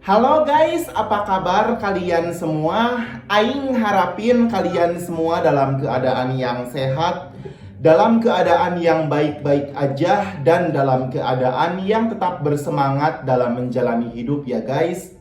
Halo guys, apa kabar kalian semua? Aing harapin kalian semua dalam keadaan yang sehat, dalam keadaan yang baik-baik aja, dan dalam keadaan yang tetap bersemangat dalam menjalani hidup ya guys.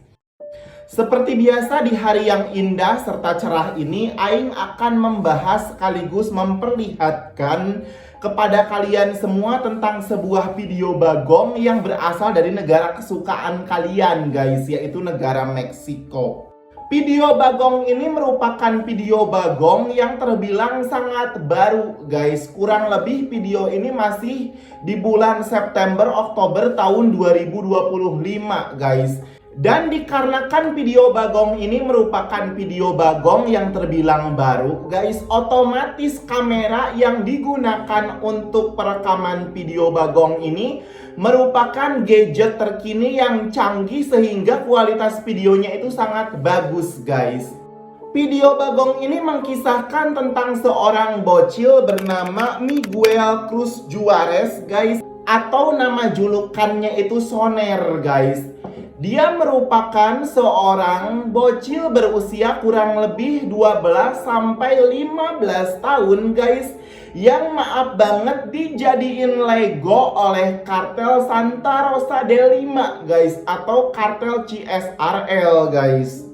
Seperti biasa di hari yang indah serta cerah ini, Aing akan membahas sekaligus memperlihatkan kepada kalian semua tentang sebuah video bagong yang berasal dari negara kesukaan kalian guys, yaitu negara Meksiko. Video bagong ini merupakan video bagong yang terbilang sangat baru guys. Kurang lebih video ini masih di bulan September Oktober tahun 2025 guys. Dan dikarenakan video bagong ini merupakan video bagong yang terbilang baru guys, otomatis kamera yang digunakan untuk perekaman video bagong ini merupakan gadget terkini yang canggih sehingga kualitas videonya itu sangat bagus guys. Video bagong ini mengkisahkan tentang seorang bocil bernama Miguel Cruz Juarez guys, atau nama julukannya itu Soner guys. Dia merupakan seorang bocil berusia kurang lebih 12 sampai 15 tahun guys, yang maaf banget dijadiin Lego oleh kartel Santa Rosa de Lima guys, atau kartel CSRL guys.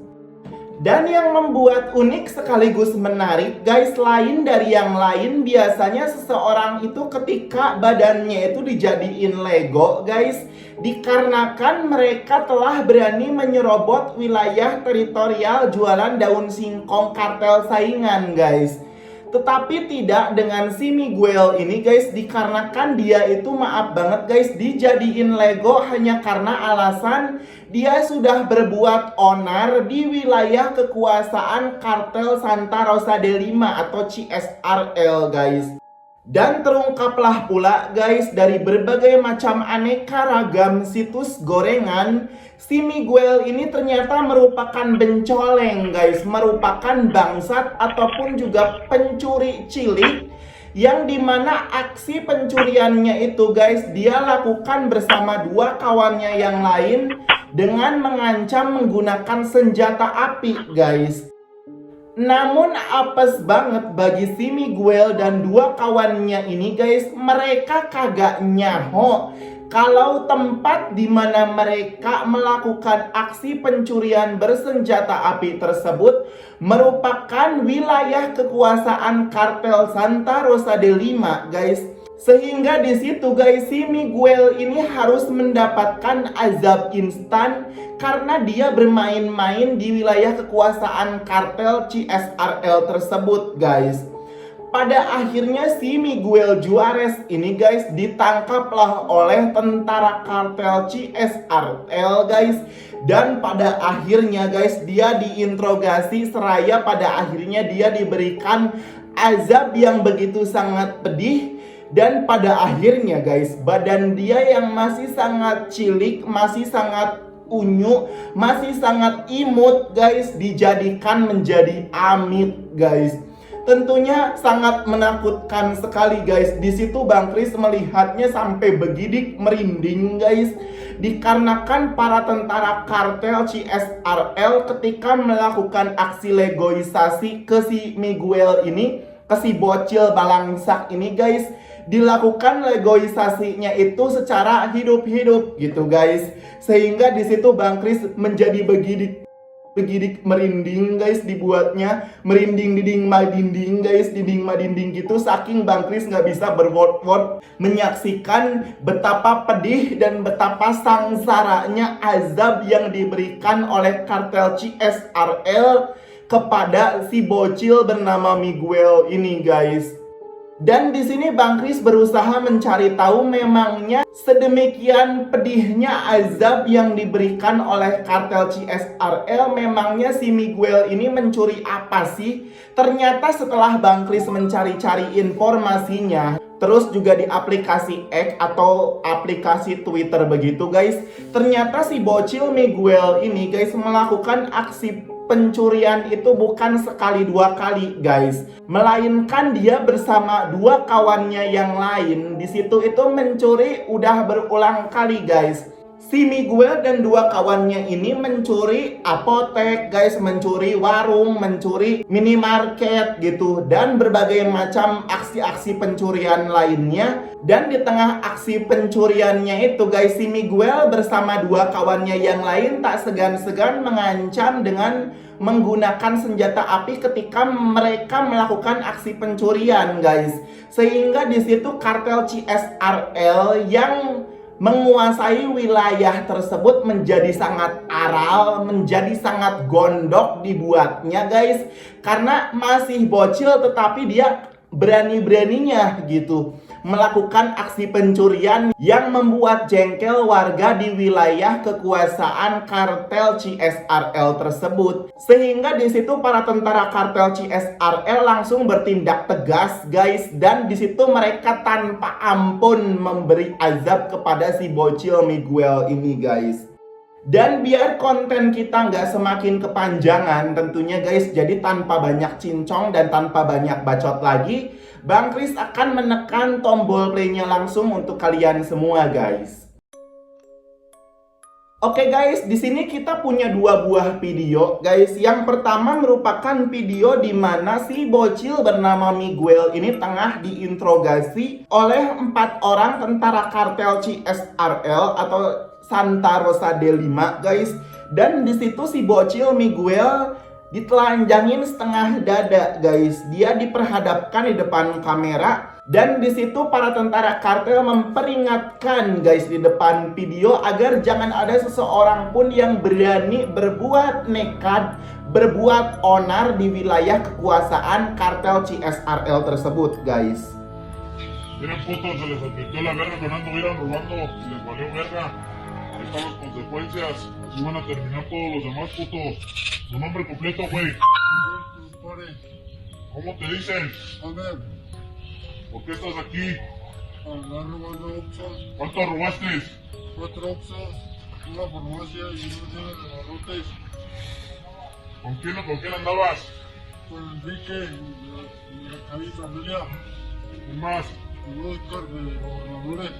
Dan yang membuat unik sekaligus menarik guys, lain dari yang lain, biasanya seseorang itu ketika badannya itu dijadiin Lego guys, dikarenakan mereka telah berani menyerobot wilayah teritorial jualan daun singkong kartel saingan guys. Tetapi tidak dengan si Miguel ini guys, dikarenakan dia itu maaf banget guys dijadiin Lego hanya karena alasan dia sudah berbuat onar di wilayah kekuasaan kartel Santa Rosa de Lima atau CSRL guys. Dan terungkaplah pula guys dari berbagai macam aneka ragam situs gorengan, si Miguel ini ternyata merupakan bencoleng guys, merupakan bangsat ataupun juga pencuri cilik, yang dimana aksi pencuriannya itu guys dia lakukan bersama dua kawannya yang lain dengan mengancam menggunakan senjata api guys. Namun apes banget bagi si Miguel dan dua kawannya ini guys, mereka kagak nyaho kalau tempat di mana mereka melakukan aksi pencurian bersenjata api tersebut merupakan wilayah kekuasaan kartel Santa Rosa de Lima guys. Sehingga di situ guys si Miguel ini harus mendapatkan azab instan karena dia bermain-main di wilayah kekuasaan kartel CSRL tersebut guys. Pada akhirnya si Miguel Juarez ini guys ditangkaplah oleh tentara kartel CSRL guys. Dan pada akhirnya guys dia diinterogasi seraya pada akhirnya dia diberikan azab yang begitu sangat pedih. Dan pada akhirnya guys, badan dia yang masih sangat cilik, masih sangat unyu, masih sangat imut guys, dijadikan menjadi amit guys. Tentunya sangat menakutkan sekali guys. Di situ Bang Kris melihatnya sampai begidik merinding guys, dikarenakan para tentara kartel CSRL ketika melakukan aksi legoisasi ke si Miguel ini, ke si bocil balangsak ini guys, dilakukan legoisasinya itu secara hidup-hidup gitu guys. Sehingga di situ Bang Kris menjadi begidik merinding guys, dibuatnya merinding dinding madinding guys, dinding madinding gitu, saking Bang Kris nggak bisa berword-word menyaksikan betapa pedih dan betapa sangsaranya azab yang diberikan oleh kartel CSRL kepada si bocil bernama Miguel ini guys. Dan di sini Bang Kris berusaha mencari tahu memangnya sedemikian pedihnya azab yang diberikan oleh kartel CSRL, memangnya si Miguel ini mencuri apa sih? Ternyata setelah Bang Kris mencari-cari informasinya, terus juga di aplikasi X atau aplikasi Twitter begitu guys, ternyata si bocil Miguel ini guys melakukan aksi pencurian itu bukan sekali dua kali guys, melainkan dia bersama dua kawannya yang lain di situ itu mencuri udah berulang kali guys. Si Miguel dan dua kawannya ini mencuri apotek, guys, mencuri warung, mencuri minimarket gitu, dan berbagai macam aksi-aksi pencurian lainnya. Dan di tengah aksi pencuriannya itu, guys, si Miguel bersama dua kawannya yang lain tak segan-segan mengancam dengan menggunakan senjata api ketika mereka melakukan aksi pencurian, guys. Sehingga di situ kartel CSRL yang menguasai wilayah tersebut menjadi sangat aral, menjadi sangat gondok dibuatnya, guys. Karena masih bocil tetapi dia berani-beraninya gitu melakukan aksi pencurian yang membuat jengkel warga di wilayah kekuasaan kartel CSRL tersebut. Sehingga di situ para tentara kartel CSRL langsung bertindak tegas, guys, dan di situ mereka tanpa ampun memberi azab kepada si bocil Miguel ini, guys. Dan biar konten kita nggak semakin kepanjangan tentunya, guys, jadi tanpa banyak cincong dan tanpa banyak bacot lagi, Bang Kris akan menekan tombol play-nya langsung untuk kalian semua, guys. Oke, guys, di sini kita punya dua buah video, guys. Yang pertama merupakan video di mana si bocil bernama Miguel ini tengah diinterogasi oleh 4 orang tentara kartel CSRL atau Santa Rosa D5, guys. Dan di situ si bocil Miguel ditelanjangin setengah dada, guys. Dia diperhadapkan di depan kamera dan di situ para tentara kartel memperingatkan, guys, di depan video agar jangan ada seseorang pun yang berani berbuat nekat, berbuat onar di wilayah kekuasaan kartel CSRL tersebut, guys. Tienen putos, se les advirtió la verga que no anduvieran robando, les valió verga. Ahí están las consecuencias, así van a terminar todos los demás putos. Tu nombre completo, güey. ¿Cómo te dicen? A ver, ¿Por qué estás aquí? andar robando Oxxos, ¿Cuánto robaste? 4 Oxxos, una farmacia y unos días de barrotes, ¿Con quién andabas? con Enrique y la Javi familia, ¿Quién más? y Oscar de gobernadores.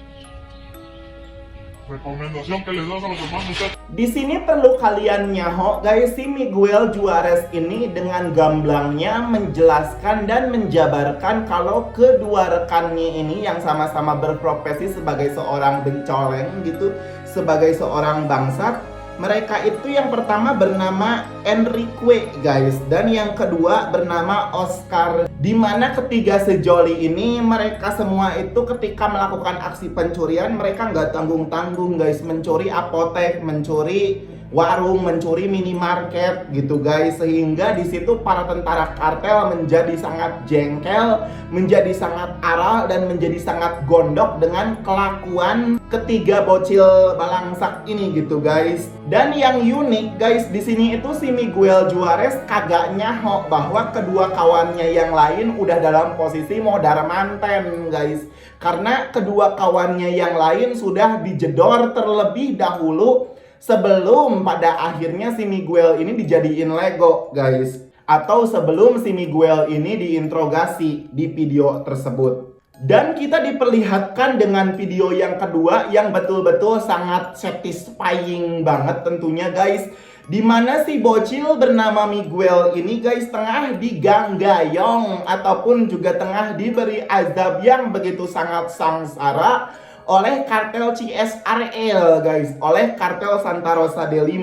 Recomendación que les das a los demás muchachos. Di sini perlu kalian nyaho, guys, si Miguel Juarez ini dengan gamblangnya menjelaskan dan menjabarkan kalau kedua rekannya ini yang sama-sama berprofesi sebagai seorang bencoleng gitu, sebagai seorang bangsat. Mereka itu yang pertama bernama Enrique, guys, dan yang kedua bernama Oscar. Dimana ketiga sejoli ini mereka semua itu ketika melakukan aksi pencurian mereka nggak tanggung-tanggung, guys, mencuri apotek, mencuri warung, mencuri minimarket gitu, guys. Sehingga di situ para tentara kartel menjadi sangat jengkel, menjadi sangat aral dan menjadi sangat gondok dengan kelakuan ketiga bocil balangsak ini gitu, guys. Dan yang unik, guys, di sini itu si Miguel Juarez kagak nyaho bahwa kedua kawannya yang lain udah dalam posisi modar manten, guys. Karena kedua kawannya yang lain sudah dijedor terlebih dahulu sebelum pada akhirnya si Miguel ini dijadiin Lego, guys. Atau sebelum si Miguel ini diinterogasi di video tersebut. Dan kita diperlihatkan dengan video yang kedua yang betul-betul sangat satisfying banget tentunya, guys. Dimana si bocil bernama Miguel ini, guys, tengah diganggayong ataupun juga tengah diberi azab yang begitu sangat sangsara oleh kartel CSRL, guys, oleh kartel Santa Rosa D5.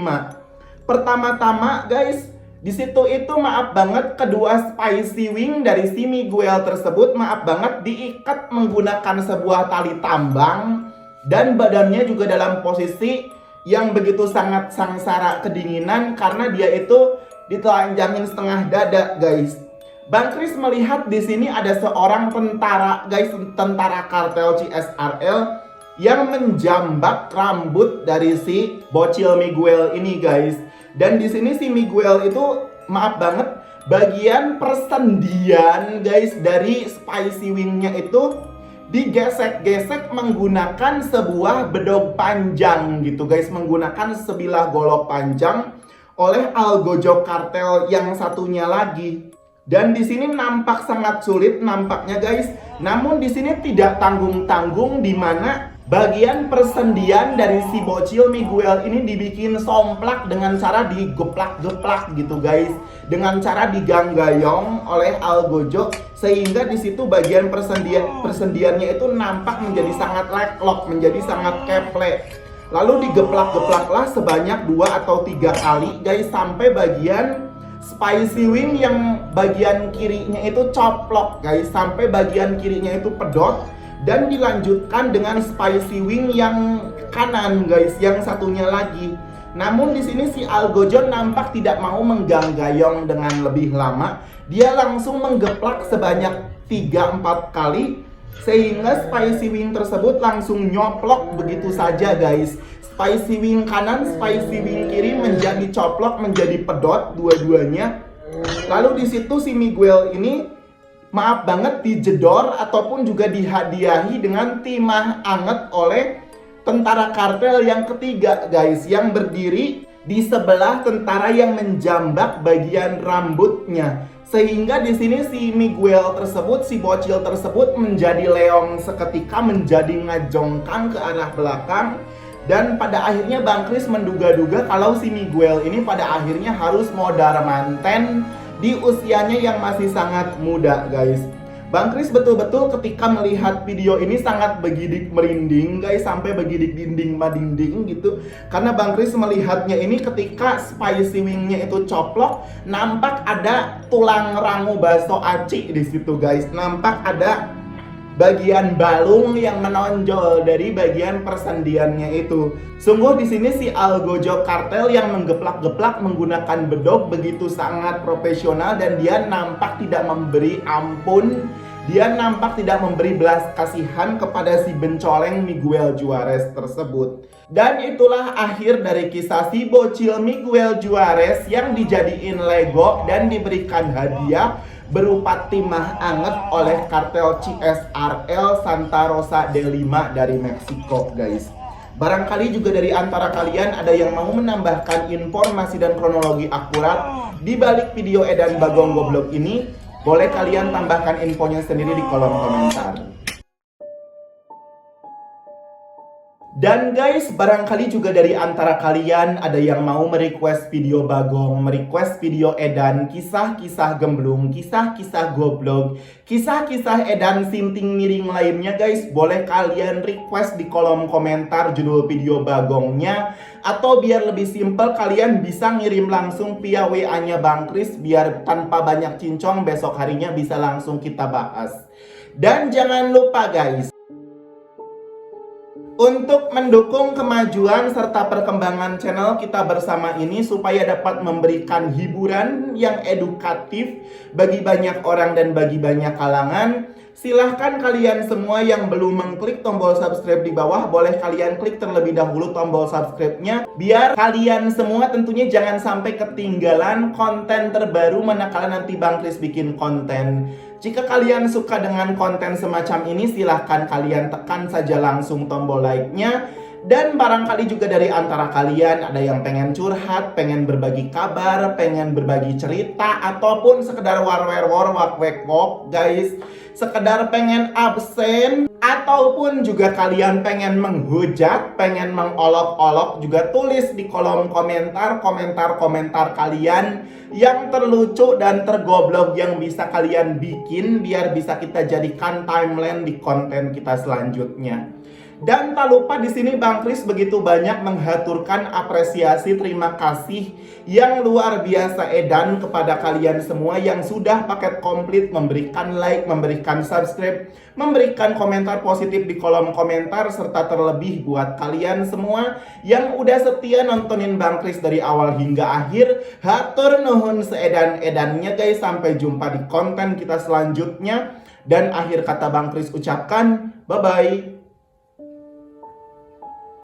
Pertama-tama, guys, di situ itu maaf banget kedua spicy wing dari si Miguel tersebut maaf banget diikat menggunakan sebuah tali tambang dan badannya juga dalam posisi yang begitu sangat sangsara kedinginan karena dia itu ditelanjangin setengah dada, guys. Bang Kris melihat di sini ada seorang tentara, guys, tentara kartel CSRL yang menjambak rambut dari si bocil Miguel ini, guys. Dan di sini si Miguel itu maaf banget bagian persendian, guys, dari spicy wingnya itu digesek-gesek menggunakan sebuah bedog panjang gitu, guys, menggunakan sebilah golok panjang oleh algojo kartel yang satunya lagi. Dan di sini nampak sangat sulit nampaknya, guys. Namun di sini tidak tanggung-tanggung di mana Bagian persendian dari si bocil Miguel ini dibikin somplak dengan cara digeplak-geplak gitu guys, dengan cara diganggayong oleh Algojo, sehingga di situ bagian persendiannya itu nampak menjadi sangat leklok, menjadi sangat keple. Lalu digeplak-geplaklah sebanyak 2 atau 3 kali guys, sampai bagian spicy wing yang bagian kirinya itu coplok guys, sampai bagian kirinya itu pedot. Dan dilanjutkan dengan spicy wing yang kanan guys, yang satunya lagi. Namun di sini si Algojo nampak tidak mau mengganggayong dengan lebih lama. Dia langsung menggeplak sebanyak 3-4 kali, sehingga spicy wing tersebut langsung nyoplok begitu saja guys. Spicy wing kanan, spicy wing kiri menjadi coplok, menjadi pedot dua-duanya. Lalu di situ si Miguel ini, maaf banget, dijedor ataupun juga dihadiahi dengan timah anget oleh tentara kartel yang ketiga guys, yang berdiri di sebelah tentara yang menjambak bagian rambutnya. Sehingga di sini si Miguel tersebut, si bocil tersebut menjadi leong seketika, menjadi ngajongkang ke arah belakang. Dan pada akhirnya Bang Kris menduga-duga kalau si Miguel ini pada akhirnya harus modar manten di usianya yang masih sangat muda guys. Bang Kris betul-betul ketika melihat video ini sangat begidik merinding guys, sampai begidik dinding madinding gitu. Karena Bang Kris melihatnya ini ketika spicy wingnya itu coplok, nampak ada tulang rangu bakso aci di situ guys. Nampak ada bagian balung yang menonjol dari bagian persendiannya itu. Sungguh di sini si Algojo kartel yang menggeplak-geplak menggunakan bedog begitu sangat profesional, dan dia nampak tidak memberi ampun. Dia nampak tidak memberi belas kasihan kepada si bencoleng Miguel Juarez tersebut. Dan itulah akhir dari kisah si bocil Miguel Juarez yang dijadiin Lego dan diberikan hadiah berupa timah anget oleh kartel CSRL Santa Rosa de Lima dari Meksiko guys. Barangkali juga dari antara kalian ada yang mau menambahkan informasi dan kronologi akurat di balik video Edan Bagong Goblok ini, boleh kalian tambahkan infonya sendiri di kolom komentar. Dan guys, barangkali juga dari antara kalian ada yang mau merequest video Bagong, merequest video Edan, kisah-kisah gemblung, kisah-kisah goblok, kisah-kisah Edan sinting miring lainnya guys. Boleh kalian request di kolom komentar judul video Bagongnya. Atau biar lebih simpel, kalian bisa ngirim langsung via WA-nya Bang Kris, biar tanpa banyak cincong besok harinya bisa langsung kita bahas. Dan jangan lupa guys, untuk mendukung kemajuan serta perkembangan channel kita bersama ini supaya dapat memberikan hiburan yang edukatif bagi banyak orang dan bagi banyak kalangan, silahkan kalian semua yang belum mengklik tombol subscribe di bawah, boleh kalian klik terlebih dahulu tombol subscribe-nya, biar kalian semua tentunya jangan sampai ketinggalan konten terbaru manakala nanti Bang Kris bikin konten. Jika kalian suka dengan konten semacam ini, silahkan kalian tekan saja langsung tombol like-nya. Dan barangkali juga dari antara kalian ada yang pengen curhat, pengen berbagi kabar, pengen berbagi cerita, ataupun sekedar war-wer-war, wak-wek-wok guys, sekedar pengen absen, ataupun juga kalian pengen menghujat, pengen mengolok-olok, juga tulis di kolom komentar komentar kalian yang terlucu dan tergoblok yang bisa kalian bikin, biar bisa kita jadikan timeline di konten kita selanjutnya. Dan tak lupa di sini Bang Kris begitu banyak menghaturkan apresiasi terima kasih yang luar biasa Edan kepada kalian semua yang sudah paket komplit memberikan like, memberikan subscribe, memberikan komentar positif di kolom komentar, serta terlebih buat kalian semua yang udah setia nontonin Bang Kris dari awal hingga akhir. Hatur nuhun seedan-edannya guys, sampai jumpa di konten kita selanjutnya. Dan akhir kata Bang Kris ucapkan bye-bye.